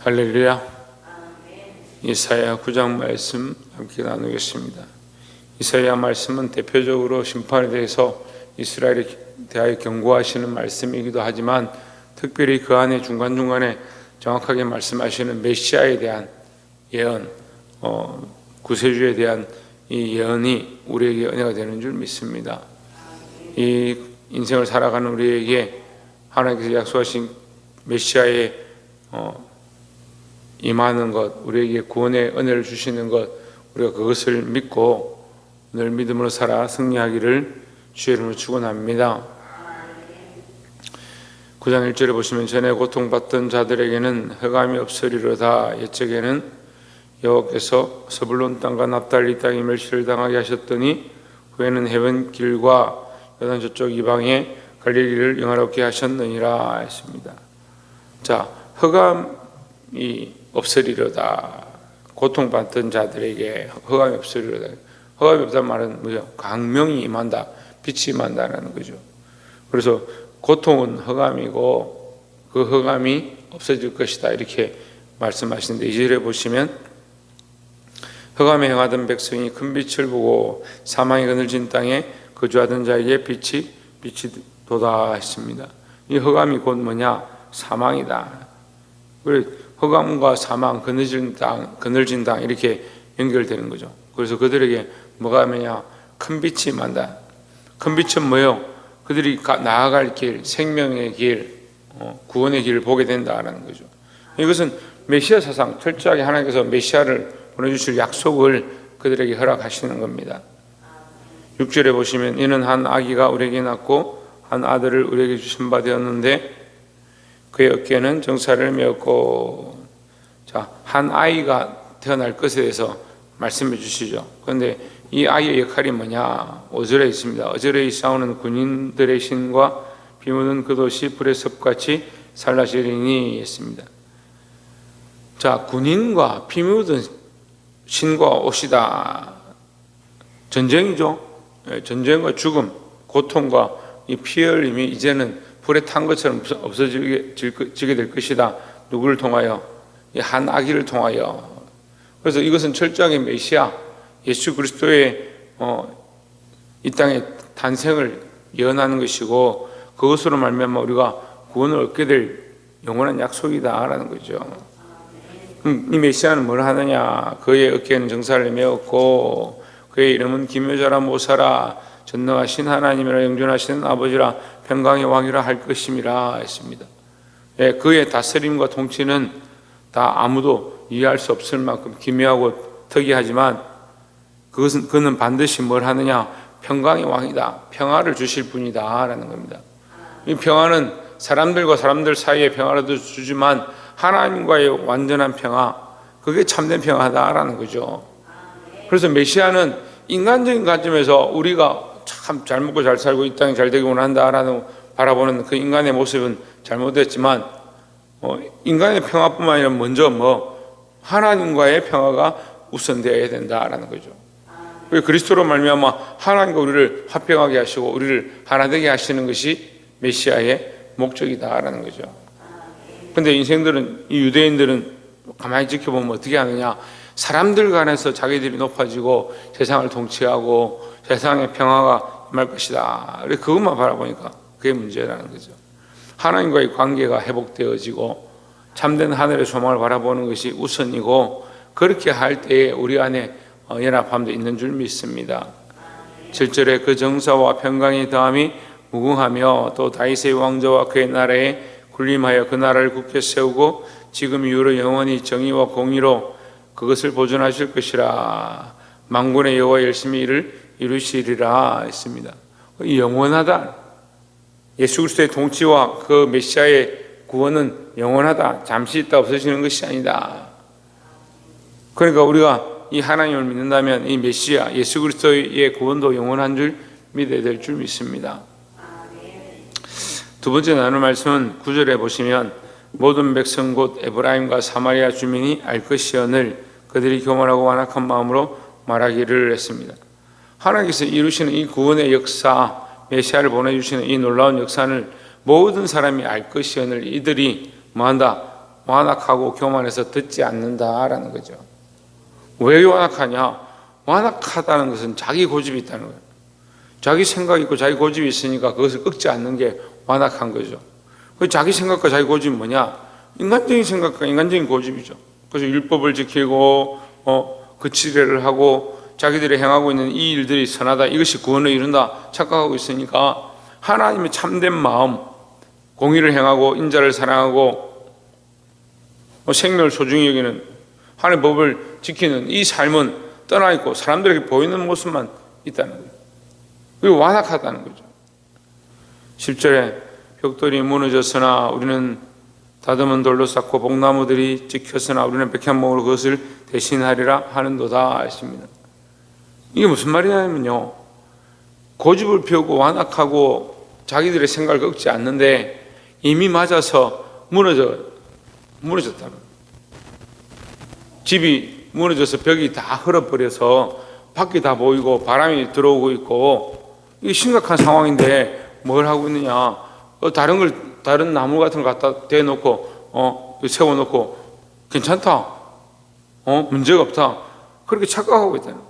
할렐루야. 이사야 9장 말씀 함께 나누겠습니다. 이사야 말씀은 대표적으로 심판에 대해서 이스라엘에 대하여 경고하시는 말씀이기도 하지만 특별히 그 안에 중간중간에 정확하게 말씀하시는 메시아에 대한 예언, 구세주에 대한 이 예언이 우리에게 은혜가 되는 줄 믿습니다. 이 인생을 살아가는 우리에게 하나님께서 약속하신 메시아의 임하는 것, 우리에게 구원의 은혜를 주시는 것, 우리가 그것을 믿고 늘 믿음으로 살아 승리하기를 주의 이름으로 축원합니다. 9장 1절에 보시면 전에 고통받던 자들에게는 흑암이 없으리로다. 옛적에는 여호와께서 서불론 땅과 납달리 땅에 멸시를 당하게 하셨더니 후에는 해변 길과 요단 저쪽 이방에 갈릴리를 영화롭게 하셨느니라 했습니다. 자, 흑암이 없으리로다. 고통받던 자들에게 흑암이 없으리로다. 흑암이 없다는 말은 뭐죠? 광명이 임한다, 빛이 임한다는 거죠. 그래서 고통은 흑암이고 그 흑암이 없어질 것이다 이렇게 말씀하시는데, 2절에 보시면 흑암에 행하던 백성이 큰 빛을 보고 사망이 그늘진 땅에 거주하던 자에게 빛이 도다 했습니다. 이 흑암이 곧 뭐냐? 사망이다. 흑암과 사망, 그늘진 땅 이렇게 연결되는 거죠. 그래서 그들에게 뭐가 하느냐? 큰 빛이 임한다. 큰 빛은 뭐예요? 그들이 나아갈 길, 생명의 길, 구원의 길을 보게 된다라는 거죠. 이것은 메시아 사상, 철저하게 하나님께서 메시아를 보내주실 약속을 그들에게 허락하시는 겁니다. 6절에 보시면 이는 한 아기가 우리에게 낳고 한 아들을 우리에게 주신 바 되었는데 그의 어깨에는 정사를 메었고, 자, 한 아이가 태어날 것에 대해서 말씀해 주시죠. 그런데 이 아이의 역할이 뭐냐? 5절에 있습니다. 어절에 싸우는 군인들의 신과 피 묻은 그 도시 불의 섭같이 살라시리니 했습니다. 자, 군인과 피 묻은 신과 옷이다. 전쟁이죠. 전쟁과 죽음, 고통과 이 피 흘림이 이제는 불에 탄 것처럼 없어지게 될 것이다. 누구를 통하여? 이 한 아기를 통하여. 그래서 이것은 철저하게 메시아 예수 그리스도의 이 땅의 탄생을 예언하는 것이고, 그것으로 말미암아 우리가 구원을 얻게 될 영원한 약속이다라는 거죠. 이 메시아는 뭘 하느냐? 그의 어깨에는 정사를 메었고 그의 이름은 기묘자라 모사라 전능하신 하나님이라 영존하시는 아버지라 평강의 왕이라 할 것임이라 했습니다. 그의 다스림과 통치는 다 아무도 이해할 수 없을 만큼 기묘하고 특이하지만 그는 반드시 뭘 하느냐? 평강의 왕이다. 평화를 주실 분이다 라는 겁니다. 이 평화는 사람들과 사람들 사이의 평화라도 주지만 하나님과의 완전한 평화, 그게 참된 평화다라는 거죠. 그래서 메시아는 인간적인 관점에서 우리가 참 잘 먹고 잘 살고 이 땅이 잘 되기 원한다라는 바라보는 그 인간의 모습은 잘못됐지만, 인간의 평화뿐만 아니라 먼저 하나님과의 평화가 우선되어야 된다라는 거죠. 그리스도로 말미암아 하나님과 우리를 화평하게 하시고 우리를 하나 되게 하시는 것이 메시아의 목적이다라는 거죠. 근데 이 유대인들은 가만히 지켜보면 어떻게 하느냐? 사람들 간에서 자기들이 높아지고 세상을 통치하고 세상의 평화가 임할 것이다. 그것만 바라보니까 그게 문제라는 거죠. 하나님과의 관계가 회복되어지고 참된 하늘의 소망을 바라보는 것이 우선이고, 그렇게 할 때에 우리 안에 연합함도 있는 줄 믿습니다. 7절에 그 정사와 평강의 다함이 무궁하며 또 다윗의 왕조와 그의 나라에 군림하여 그 나라를 굳게 세우고 지금 이후로 영원히 정의와 공의로 그것을 보존하실 것이라. 만군의 여호와 열심히 일을 이루시리라 했습니다. 영원하다. 예수 그리스도의 통치와 그 메시아의 구원은 영원하다. 잠시 있다 없어지는 것이 아니다. 그러니까 우리가 이 하나님을 믿는다면 이 메시아 예수 그리스도의 구원도 영원한 줄 믿어야 될 줄 믿습니다. 두 번째 나눌 말씀은 9절에 보시면 모든 백성 곧 에브라임과 사마리아 주민이 알 것이언을 그들이 교만하고 완악한 마음으로 말하기를 했습니다. 하나님께서 이루시는 이 구원의 역사, 메시아를 보내주시는 이 놀라운 역사를 모든 사람이 알 것이언을 이들이 뭐한다? 완악하고 교만해서 듣지 않는다라는 거죠. 왜 완악하냐? 완악하다는 것은 자기 고집이 있다는 거예요. 자기 생각이 있고 자기 고집이 있으니까 그것을 꺾지 않는 게 완악한 거죠. 자기 생각과 자기 고집이 뭐냐? 인간적인 생각과 인간적인 고집이죠. 그래서 율법을 지키고 그 지례를 하고 자기들이 행하고 있는 이 일들이 선하다, 이것이 구원을 이룬다 착각하고 있으니까 하나님의 참된 마음, 공의를 행하고 인자를 사랑하고 생명을 소중히 여기는 하나님의 법을 지키는 이 삶은 떠나 있고 사람들에게 보이는 모습만 있다는 거예요. 그리고 완악하다는 거죠. 10절에 벽돌이 무너졌으나 우리는 다듬은 돌로 쌓고 복나무들이 찍혔으나 우리는 백향목으로 그것을 대신하리라 하는도다 했습니다. 이게 무슨 말이냐면요, 고집을 피우고 완악하고 자기들의 생각을 꺾지 않는데 이미 맞아서 무너졌다는 거예요. 집이 무너져서 벽이 다 흘러버려서 밖이 다 보이고 바람이 들어오고 있고 이게 심각한 상황인데 뭘 하고 있느냐? 다른 나무 같은 거 갖다 대놓고 세워놓고 괜찮다, 문제가 없다, 그렇게 착각하고 있다는 거예요.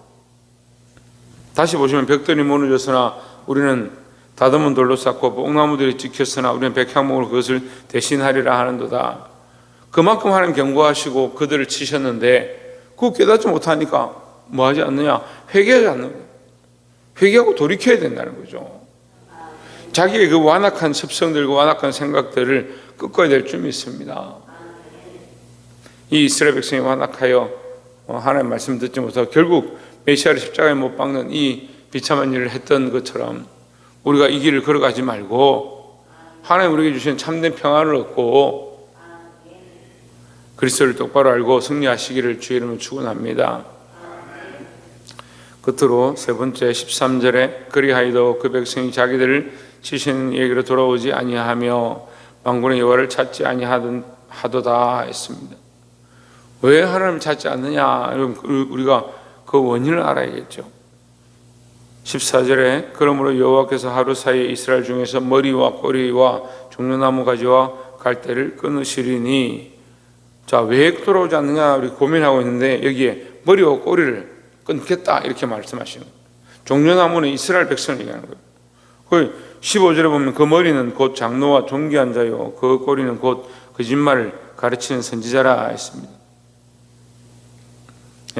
다시 보시면 벽돌이 무너졌으나 우리는 다듬은 돌로 쌓고 뽕나무들이 찍혔으나 우리는 백향목으로 그것을 대신하리라 하는도다. 그만큼 하나님 경고하시고 그들을 치셨는데 그거 깨닫지 못하니까 뭐 하지 않느냐? 회개하지 않는 거예요. 회개하고 돌이켜야 된다는 거죠. 자기의 그 완악한 습성들과 완악한 생각들을 꺾어야 될 줄 믿습니다. 이 이스라엘 백성이 완악하여 하나님 말씀 듣지 못하고 결국 메시아를 십자가에 못 박는 이 비참한 일을 했던 것처럼 우리가 이 길을 걸어가지 말고 하나님 우리에게 주신 참된 평안을 얻고 그리스도를 똑바로 알고 승리하시기를 주의 이름으로 축원합니다. 끝으로 세 번째 13절에 그리하여도 그 백성이 자기들을 치시는 얘기로 돌아오지 아니하며 만군의 여호와를 찾지 아니하도다 했습니다. 왜 하나님을 찾지 않느냐? 우리가 그 원인을 알아야겠죠. 14절에 그러므로 여호와께서 하루 사이에 이스라엘 중에서 머리와 꼬리와 종려나무 가지와 갈대를 끊으시리니, 자, 왜 돌아오지 않느냐 우리 고민하고 있는데 여기에 머리와 꼬리를 끊겠다 이렇게 말씀하시는 거예요. 종려나무는 이스라엘 백성을 얘기하는 거예요. 그 15절에 보면 그 머리는 곧 장로와 존귀한 자요 그 꼬리는 곧 거짓말을 가르치는 선지자라 했습니다.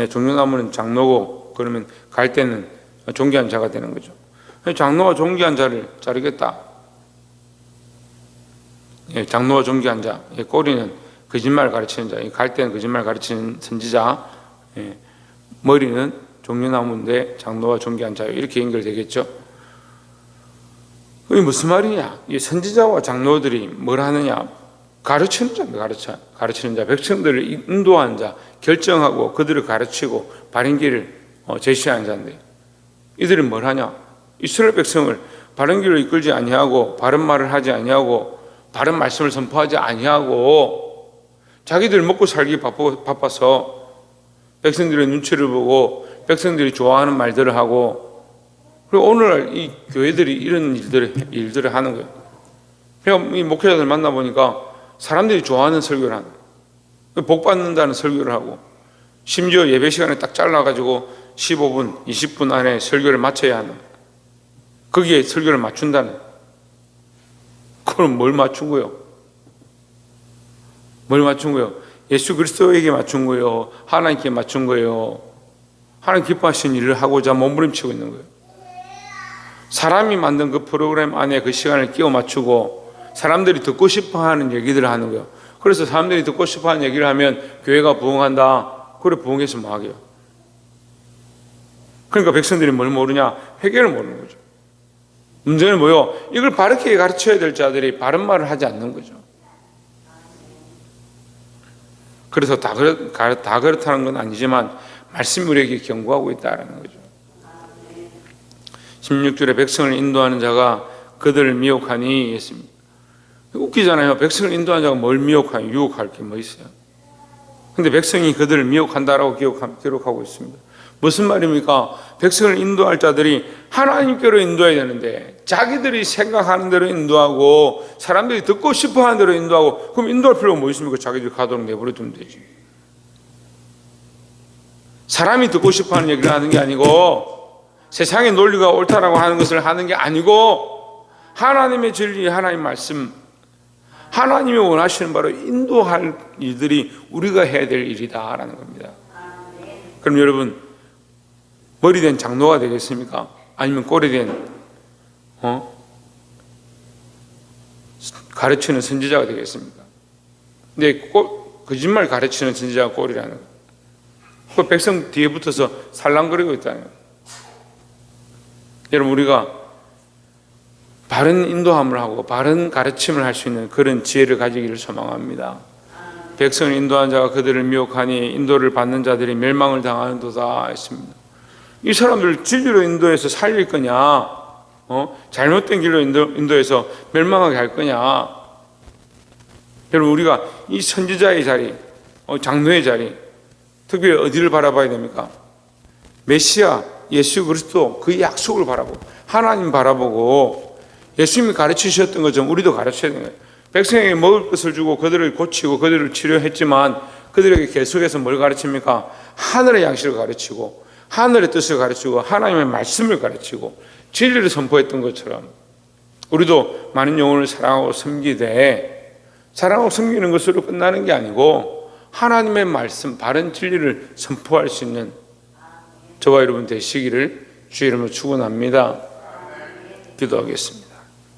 종려나무는 장로고 그러면 갈대는 존귀한 자가 되는 거죠. 장로와 존귀한 자를 자르겠다. 장로와 존귀한 자, 꼬리는 거짓말 가르치는 자, 갈대는 거짓말 가르치는 선지자, 머리는 종려나무인데 장로와 존귀한 자, 이렇게 연결되겠죠. 이게 무슨 말이냐? 이 선지자와 장로들이 뭘 하느냐? 가르치는 자입니다. 가르치는 자, 백성들을 인도하는 자, 결정하고 그들을 가르치고 바른 길을 제시하는 자인데 이들은 뭘 하냐? 이스라엘 백성을 바른 길로 이끌지 아니하고 바른 말을 하지 아니하고 바른 말씀을 선포하지 아니하고 자기들 먹고 살기 바빠서 백성들의 눈치를 보고 백성들이 좋아하는 말들을 하고, 그리고 오늘날 이 교회들이 이런 일들을 하는 거예요. 그냥 이 목회자들 만나보니까 사람들이 좋아하는 설교를 하는 거예요. 복 받는다는 설교를 하고 심지어 예배 시간에 딱 잘라가지고 15분, 20분 안에 설교를 마쳐야 하는, 거기에 설교를 맞춘다는, 그럼 뭘 맞춘 거예요? 뭘 맞춘 거예요? 예수 그리스도에게 맞춘 거예요? 하나님께 맞춘 거예요? 하나님 기뻐하시는 일을 하고자 몸부림치고 있는 거예요. 사람이 만든 그 프로그램 안에 그 시간을 끼워 맞추고 사람들이 듣고 싶어하는 얘기들을 하는 거예요. 그래서 사람들이 듣고 싶어하는 얘기를 하면 교회가 부흥한다. 그래, 부흥해서 뭐 하게요? 그러니까 백성들이 뭘 모르냐? 회개를 모르는 거죠. 문제는 뭐요? 이걸 바르게 가르쳐야 될 자들이 바른 말을 하지 않는 거죠. 그래서 다 그렇다는 건 아니지만 말씀이 우리에게 경고하고 있다는 거죠. 16절에 백성을 인도하는 자가 그들을 미혹하니 했습니다. 웃기잖아요. 백성을 인도하는 자가 뭘 미혹하니? 유혹할 게 뭐 있어요? 근데 백성이 그들을 미혹한다라고 기록하고 있습니다. 무슨 말입니까? 백성을 인도할 자들이 하나님께로 인도해야 되는데 자기들이 생각하는 대로 인도하고 사람들이 듣고 싶어하는 대로 인도하고, 그럼 인도할 필요가 뭐 있습니까? 자기들이 가도록 내버려 두면 되지. 사람이 듣고 싶어하는 얘기를 하는 게 아니고 세상의 논리가 옳다라고 하는 것을 하는 게 아니고 하나님의 진리, 하나님 말씀, 하나님이 원하시는 바로 인도할 일들이 우리가 해야 될 일이다라는 겁니다. 그럼 여러분, 머리 된 장로가 되겠습니까? 아니면 꼬리 된 가르치는 선지자가 되겠습니까? 근데 거짓말 가르치는 선지자가 꼬리라는 거예요. 그 백성 뒤에 붙어서 살랑거리고 있다는 거예요. 여러분, 우리가 바른 인도함을 하고 바른 가르침을 할 수 있는 그런 지혜를 가지기를 소망합니다. 백성을 인도한 자가 그들을 미혹하니 인도를 받는 자들이 멸망을 당하는도다 했습니다. 이 사람들 진리로 인도해서 살릴 거냐, 잘못된 길로 인도해서 멸망하게 할 거냐. 여러분, 우리가 이 선지자의 자리, 장로의 자리, 특별히 어디를 바라봐야 됩니까? 메시아 예수 그리스도 그 약속을 바라보고 하나님 바라보고 예수님이 가르치셨던 것처럼 우리도 가르쳐야 되는 거예요. 백성에게 먹을 것을 주고 그들을 고치고 그들을 치료했지만 그들에게 계속해서 뭘 가르칩니까? 하늘의 양식을 가르치고 하늘의 뜻을 가르치고 하나님의 말씀을 가르치고 진리를 선포했던 것처럼 우리도 많은 영혼을 사랑하고 섬기되, 사랑하고 섬기는 것으로 끝나는 게 아니고 하나님의 말씀, 바른 진리를 선포할 수 있는 저와 여러분 되시기를 주의 이름으로 축원합니다. 기도하겠습니다.